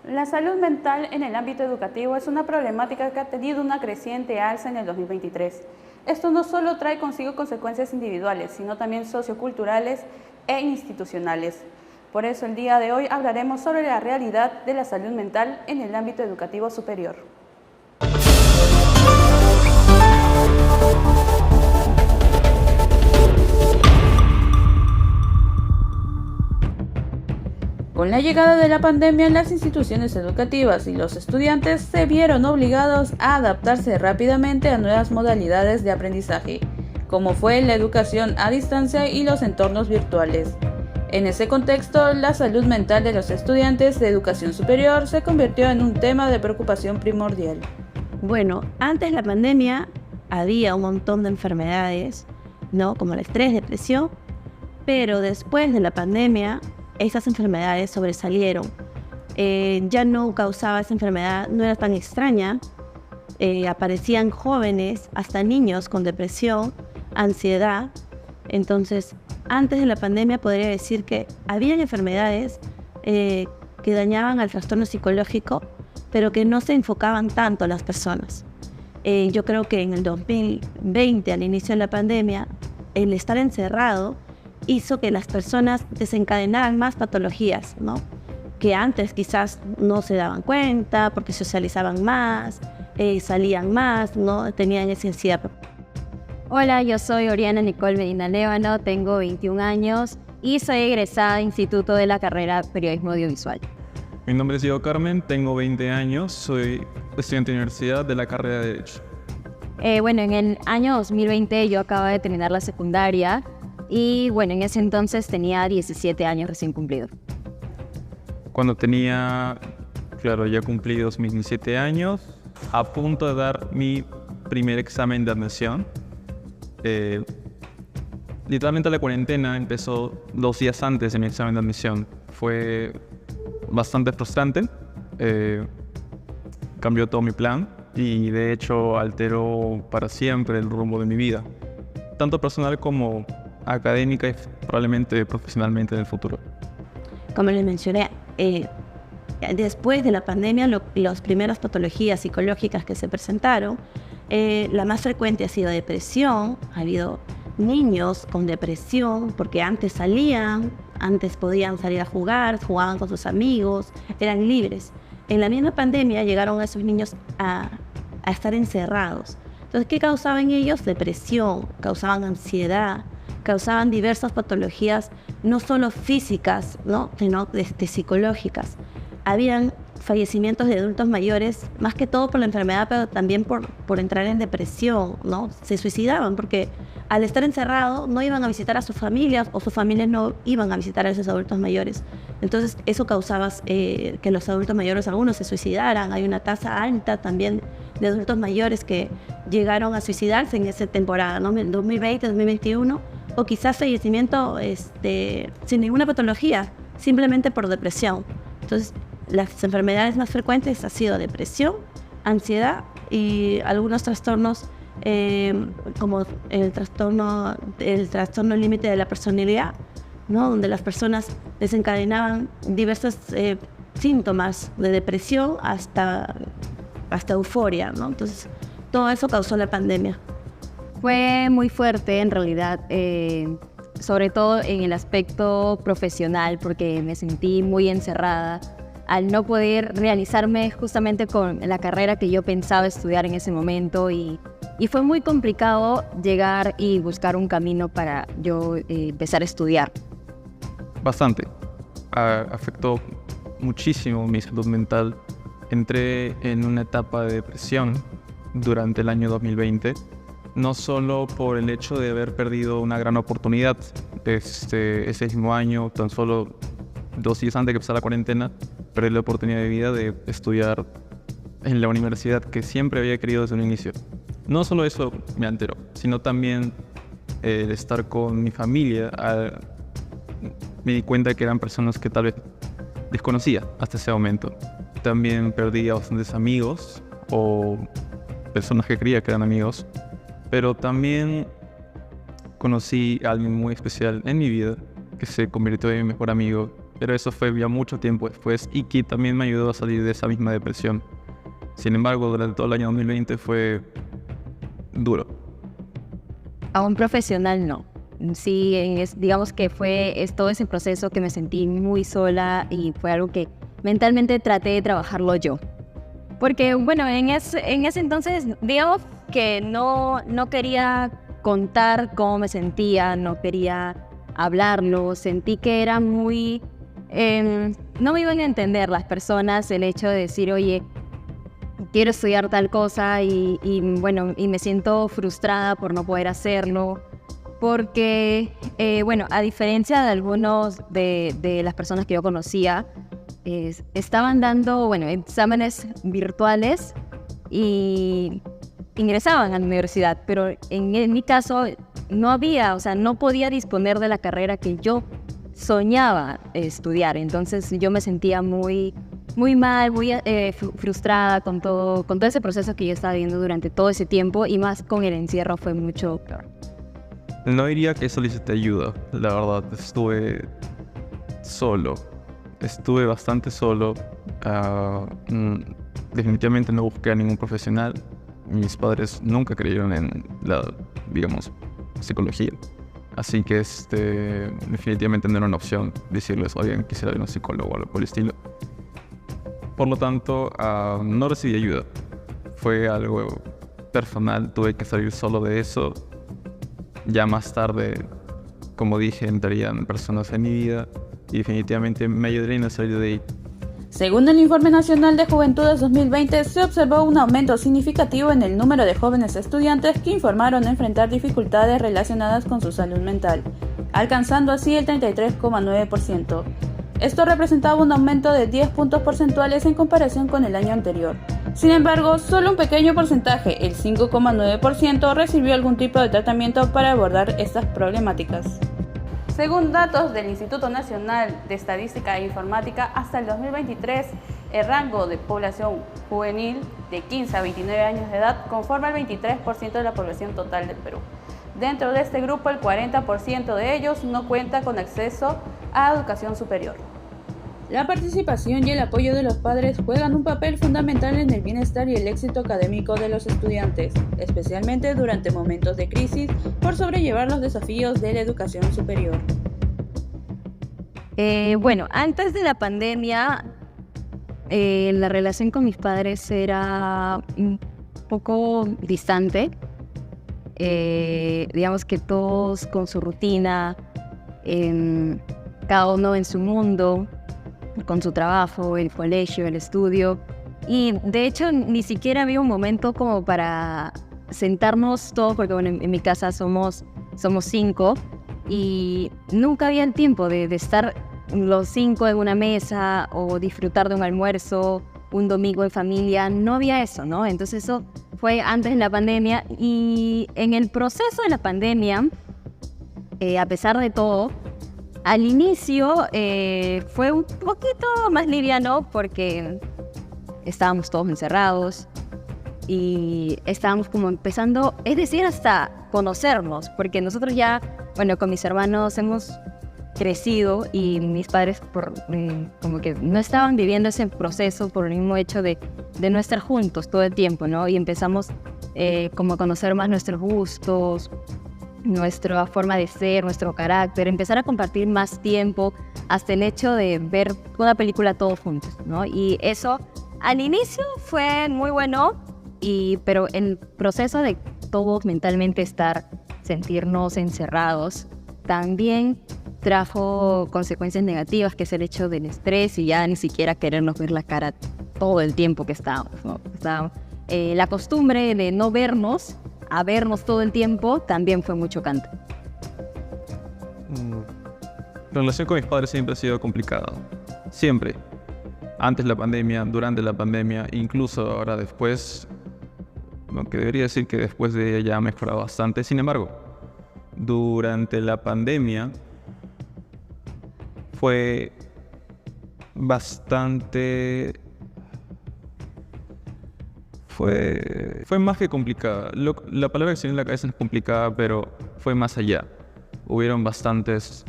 La salud mental en el ámbito educativo es una problemática que ha tenido una creciente alza en el 2023. Esto no solo trae consigo consecuencias individuales, sino también socioculturales e institucionales. Por eso el día de hoy hablaremos sobre la realidad de la salud mental en el ámbito educativo superior. Con la llegada de la pandemia, las instituciones educativas y los estudiantes se vieron obligados a adaptarse rápidamente a nuevas modalidades de aprendizaje, como fue la educación a distancia y los entornos virtuales. En ese contexto, la salud mental de los estudiantes de educación superior se convirtió en un tema de preocupación primordial. Bueno, antes de la pandemia había un montón de enfermedades, ¿no? Como el estrés, depresión, pero después de la pandemia esas enfermedades sobresalieron. Ya no causaba esa enfermedad, no era tan extraña. Aparecían jóvenes, hasta niños con depresión, ansiedad. Entonces, antes de la pandemia podría decir que habían enfermedades que dañaban al trastorno psicológico, pero que no se enfocaban tanto a las personas. Yo creo que en el 2020, al inicio de la pandemia, el estar encerrado hizo que las personas desencadenaran más patologías, ¿no? Que antes quizás no se daban cuenta porque socializaban más, salían más, ¿no? Tenían esa ansiedad. Hola, yo soy Oriana Nicole Medina Lévano, tengo 21 años y soy egresada de Instituto de la carrera Periodismo Audiovisual. Mi nombre es Diego Carmen, tengo 20 años, soy estudiante de universidad de la carrera de Derecho. En el año 2020 yo acababa de terminar la secundaria y en ese entonces tenía 17 años recién cumplidos. Cuando tenía, ya cumplidos mis 17 años, a punto de dar mi primer examen de admisión. Literalmente la cuarentena empezó 2 días antes de mi examen de admisión. Fue bastante frustrante, cambió todo mi plan y de hecho alteró para siempre el rumbo de mi vida, tanto personal como académica y probablemente profesionalmente en el futuro. Como les mencioné, después de la pandemia, las primeras patologías psicológicas que se presentaron, la más frecuente ha sido depresión. Ha habido niños con depresión porque antes podían salir a jugar, jugaban con sus amigos, eran libres. En la misma pandemia llegaron esos niños a estar encerrados. Entonces, ¿qué causaban ellos? Depresión, causaban ansiedad, causaban diversas patologías, no solo físicas, ¿no? Sino psicológicas. Habían fallecimientos de adultos mayores, más que todo por la enfermedad, pero también por entrar en depresión, ¿no? Se suicidaban porque al estar encerrados no iban a visitar a sus familias o sus familias no iban a visitar a esos adultos mayores. Entonces eso causaba que los adultos mayores, algunos se suicidaran. Hay una tasa alta también de adultos mayores que llegaron a suicidarse en esa temporada, ¿no? 2020, 2021, o quizás fallecimiento sin ninguna patología, simplemente por depresión. Entonces, las enfermedades más frecuentes han sido depresión, ansiedad y algunos trastornos como el trastorno límite de la personalidad, ¿no? Donde las personas desencadenaban diversos síntomas de depresión hasta euforia, ¿no? Entonces, todo eso causó la pandemia. Fue muy fuerte en realidad, sobre todo en el aspecto profesional, porque me sentí muy encerrada al no poder realizarme justamente con la carrera que yo pensaba estudiar en ese momento y fue muy complicado llegar y buscar un camino para yo empezar a estudiar. Bastante. Afectó muchísimo mi salud mental. Entré en una etapa de depresión durante el año 2020, no solo por el hecho de haber perdido una gran oportunidad ese mismo año, tan solo 2 días antes de que empezara la cuarentena, perdí la oportunidad de vida de estudiar en la universidad que siempre había querido desde un inicio. No solo eso me alteró, sino también el estar con mi familia. Me di cuenta que eran personas que tal vez desconocía hasta ese momento. También perdí a bastantes amigos o personas que creía que eran amigos, pero también conocí a alguien muy especial en mi vida que se convirtió en mi mejor amigo pero eso fue ya mucho tiempo después y que también me ayudó a salir de esa misma depresión. Sin embargo, durante todo el año 2020 fue duro. A un profesional no. Sí, digamos que todo ese proceso que me sentí muy sola y fue algo que mentalmente traté de trabajarlo yo. Porque, bueno, en ese entonces, digamos que no quería contar cómo me sentía, no quería hablarlo, sentí que era muy... no me iban a entender las personas el hecho de decir, oye, quiero estudiar tal cosa y me siento frustrada por no poder hacerlo. Porque, a diferencia de algunos de las personas que yo conocía, estaban dando, exámenes virtuales y ingresaban a la universidad, pero en mi caso no había, no podía disponer de la carrera que yo soñaba estudiar. Entonces yo me sentía muy, muy mal, muy frustrada con todo ese proceso que yo estaba viviendo durante todo ese tiempo, y más con el encierro fue mucho peor. No diría que solicité ayuda, la verdad, estuve solo. Estuve bastante solo. Definitivamente no busqué a ningún profesional. Mis padres nunca creyeron en la, digamos, psicología. Así que definitivamente no era una opción decirles, oigan, quisiera ir a un psicólogo o algo por el estilo. Por lo tanto, no recibí ayuda. Fue algo personal, tuve que salir solo de eso. Ya más tarde, como dije, entrarían personas en mi vida y definitivamente me ayudarían a salir de ahí. Según el Informe Nacional de Juventudes 2020, se observó un aumento significativo en el número de jóvenes estudiantes que informaron enfrentar dificultades relacionadas con su salud mental, alcanzando así el 33,9%. Esto representaba un aumento de 10 puntos porcentuales en comparación con el año anterior. Sin embargo, solo un pequeño porcentaje, el 5,9%, recibió algún tipo de tratamiento para abordar estas problemáticas. Según datos del Instituto Nacional de Estadística e Informática, hasta el 2023, el rango de población juvenil de 15 a 29 años de edad conforma el 23% de la población total del Perú. Dentro de este grupo, el 40% de ellos no cuenta con acceso a educación superior. La participación y el apoyo de los padres juegan un papel fundamental en el bienestar y el éxito académico de los estudiantes, especialmente durante momentos de crisis por sobrellevar los desafíos de la educación superior. Antes de la pandemia, la relación con mis padres era un poco distante. Digamos que todos con su rutina, cada uno en su mundo, con su trabajo, el colegio, el estudio. Y de hecho ni siquiera había un momento como para sentarnos todos, porque en mi casa somos 5 y nunca había el tiempo de estar los 5 en una mesa o disfrutar de un almuerzo, un domingo en familia. No había eso, ¿no? Entonces eso fue antes de la pandemia, y en el proceso de la pandemia, a pesar de todo, al inicio fue un poquito más liviano porque estábamos todos encerrados y estábamos como empezando, es decir, hasta conocernos, porque nosotros ya, con mis hermanos hemos crecido y mis padres como que no estaban viviendo ese proceso por el mismo hecho de no estar juntos todo el tiempo, ¿no? Y empezamos como a conocer más nuestros gustos, nuestra forma de ser, nuestro carácter, empezar a compartir más tiempo, hasta el hecho de ver una película todos juntos, ¿no? Y eso al inicio fue muy bueno, pero el proceso de todos mentalmente sentirnos encerrados, también trajo consecuencias negativas, que es el hecho del estrés y ya ni siquiera querernos ver la cara todo el tiempo que estábamos, ¿no? La costumbre de no vernos a vernos todo el tiempo también fue muy chocante. La relación con mis padres siempre ha sido complicada. Siempre. Antes de la pandemia, durante la pandemia, incluso ahora después. Aunque debería decir que después de ella ha mejorado bastante. Sin embargo, durante la pandemia fue bastante... Fue más que complicada. La palabra que se viene en la cabeza es complicada, pero fue más allá. Hubieron bastantes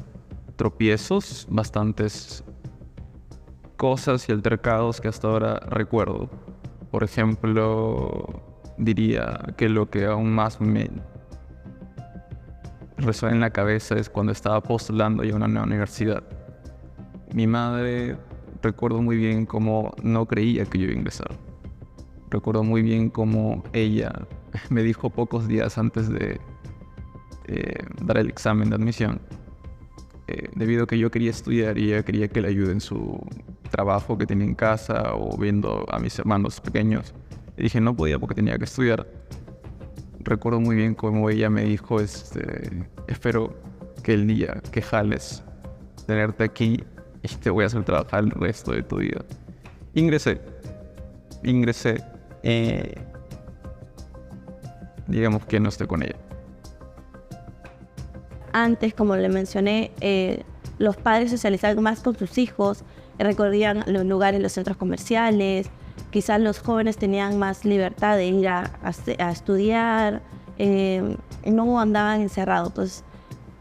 tropiezos, bastantes cosas y altercados que hasta ahora recuerdo. Por ejemplo, diría que lo que aún más me resuena en la cabeza es cuando estaba postulando ya a una nueva universidad. Mi madre, recuerdo muy bien cómo no creía que yo iba a ingresar. Recuerdo muy bien cómo ella me dijo pocos días antes de dar el examen de admisión, debido a que yo quería estudiar y ella quería que le ayude en su trabajo que tenía en casa o viendo a mis hermanos pequeños. Y dije no podía porque tenía que estudiar. Recuerdo muy bien cómo ella me dijo, espero que el día que jales tenerte aquí y te voy a hacer trabajar el resto de tu vida. Ingresé. Digamos que no estoy con ella. Antes, como le mencioné, los padres socializaban más con sus hijos, recorrían los lugares, los centros comerciales, quizás los jóvenes tenían más libertad de ir a estudiar, no andaban encerrados. Entonces,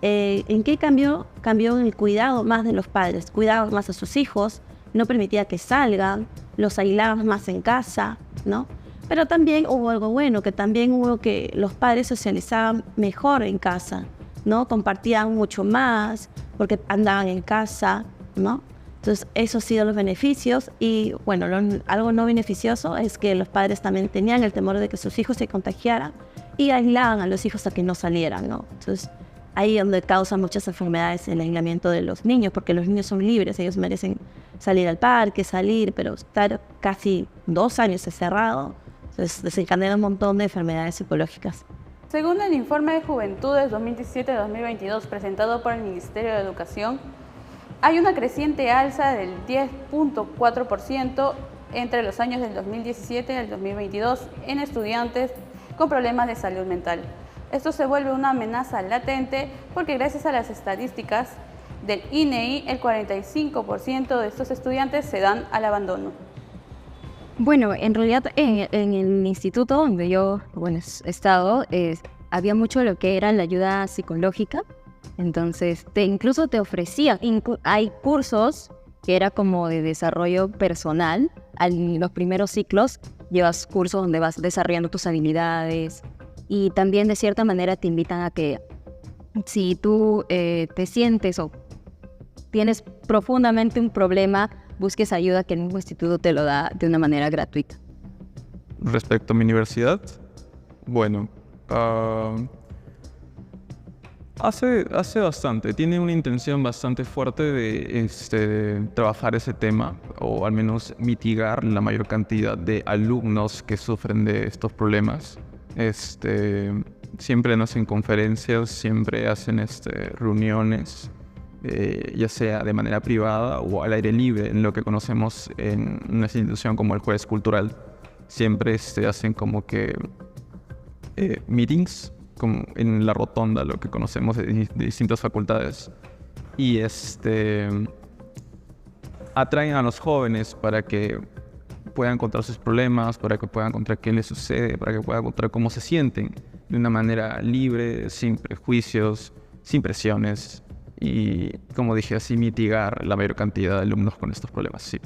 ¿en qué cambió? Cambió en el cuidado más de los padres, cuidaban más a sus hijos, no permitía que salgan, los aislaban más en casa, ¿no? Pero también hubo algo bueno, que también hubo que los padres socializaban mejor en casa, ¿no? Compartían mucho más porque andaban en casa, ¿no? Entonces, esos han sido los beneficios. Y bueno, algo no beneficioso es que los padres también tenían el temor de que sus hijos se contagiaran y aislaban a los hijos a que no salieran, ¿no? Entonces, ahí es donde causan muchas enfermedades el aislamiento de los niños, porque los niños son libres, ellos merecen salir al parque, pero estar casi 2 años encerrado, entonces desencadena un montón de enfermedades psicológicas. Según el informe de Juventudes 2017-2022 presentado por el Ministerio de Educación, hay una creciente alza del 10.4% entre los años del 2017 y el 2022 en estudiantes con problemas de salud mental. Esto se vuelve una amenaza latente porque gracias a las estadísticas del INEI, el 45% de estos estudiantes se dan al abandono. Bueno, en realidad en el instituto donde yo he estado, había mucho lo que era la ayuda psicológica. Entonces, incluso te ofrecían, hay cursos que era como de desarrollo personal. En los primeros ciclos llevas cursos donde vas desarrollando tus habilidades y también de cierta manera te invitan a que si tú te sientes o tienes profundamente un problema, busques ayuda, que el mismo instituto te lo da de una manera gratuita. Respecto a mi universidad, bueno, hace bastante, tiene una intención bastante fuerte de trabajar ese tema, o al menos mitigar la mayor cantidad de alumnos que sufren de estos problemas. Siempre hacen conferencias, siempre hacen reuniones, ya sea de manera privada o al aire libre, en lo que conocemos en una institución como el Jueves Cultural. Siempre hacen como que meetings, como en la rotonda, lo que conocemos de distintas facultades. Y atraen a los jóvenes para que puedan contar sus problemas, para que puedan contar qué les sucede, para que puedan contar cómo se sienten de una manera libre, sin prejuicios, sin presiones. Y, como dije, así mitigar la mayor cantidad de alumnos con estos problemas, sí.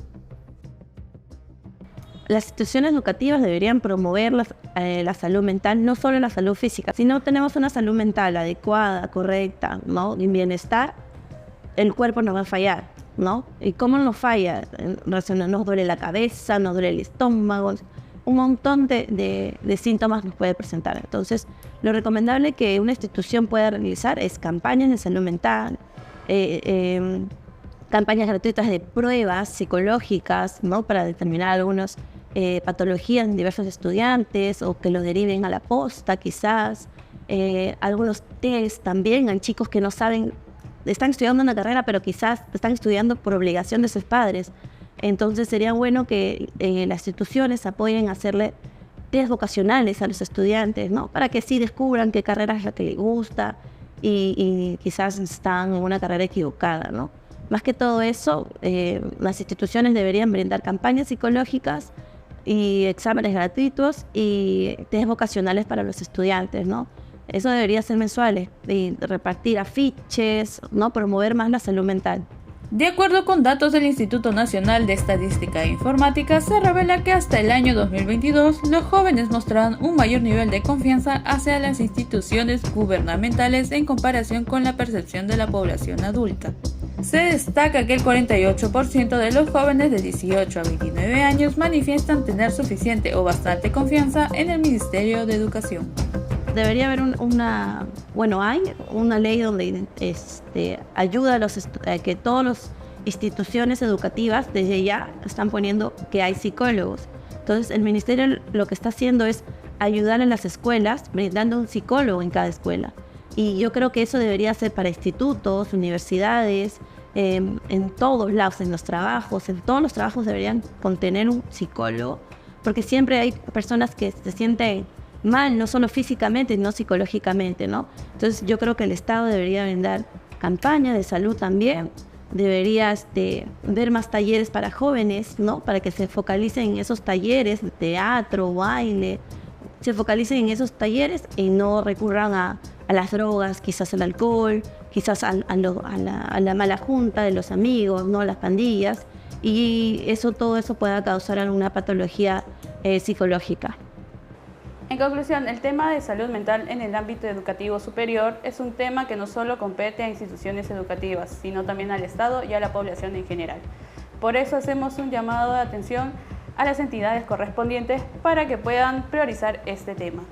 Las instituciones educativas deberían promover la salud mental, no solo la salud física. Si no tenemos una salud mental adecuada, correcta, ¿no?, en bienestar, el cuerpo nos va a fallar, ¿no? ¿Y cómo nos falla? Nos duele la cabeza, nos duele el estómago, un montón de síntomas nos puede presentar. Entonces, lo recomendable que una institución pueda realizar es campañas de salud mental, campañas gratuitas de pruebas psicológicas, ¿no?, para determinar algunas patologías en diversos estudiantes o que lo deriven a la posta quizás. Algunos test también a chicos que no saben, están estudiando una carrera pero quizás están estudiando por obligación de sus padres. Entonces sería bueno que las instituciones apoyen a hacerle test vocacionales a los estudiantes, ¿no?, para que sí descubran qué carrera es la que les gusta y quizás están en una carrera equivocada, ¿no? Más que todo eso, las instituciones deberían brindar campañas psicológicas y exámenes gratuitos y test vocacionales para los estudiantes, ¿no? Eso debería ser mensuales y repartir afiches, ¿no?, promover más la salud mental. De acuerdo con datos del Instituto Nacional de Estadística e Informática, se revela que hasta el año 2022 los jóvenes mostraban un mayor nivel de confianza hacia las instituciones gubernamentales en comparación con la percepción de la población adulta. Se destaca que el 48% de los jóvenes de 18 a 29 años manifiestan tener suficiente o bastante confianza en el Ministerio de Educación. Debería haber hay una ley donde ayuda a que todas las instituciones educativas desde ya están poniendo que hay psicólogos. Entonces el ministerio lo que está haciendo es ayudar en las escuelas, brindando un psicólogo en cada escuela. Y yo creo que eso debería ser para institutos, universidades, en todos lados, en todos los trabajos deberían contener un psicólogo, porque siempre hay personas que se sienten mal, no solo físicamente, sino psicológicamente, ¿no? Entonces yo creo que el Estado debería brindar campañas de salud también, debería ver más talleres para jóvenes, ¿no? Para que se focalicen en esos talleres de teatro, baile, se focalicen en esos talleres y no recurran a las drogas, quizás al alcohol, quizás a la mala junta de los amigos, ¿no? Las pandillas, y todo eso pueda causar alguna patología psicológica. En conclusión, el tema de salud mental en el ámbito educativo superior es un tema que no solo compete a instituciones educativas, sino también al Estado y a la población en general. Por eso hacemos un llamado de atención a las entidades correspondientes para que puedan priorizar este tema.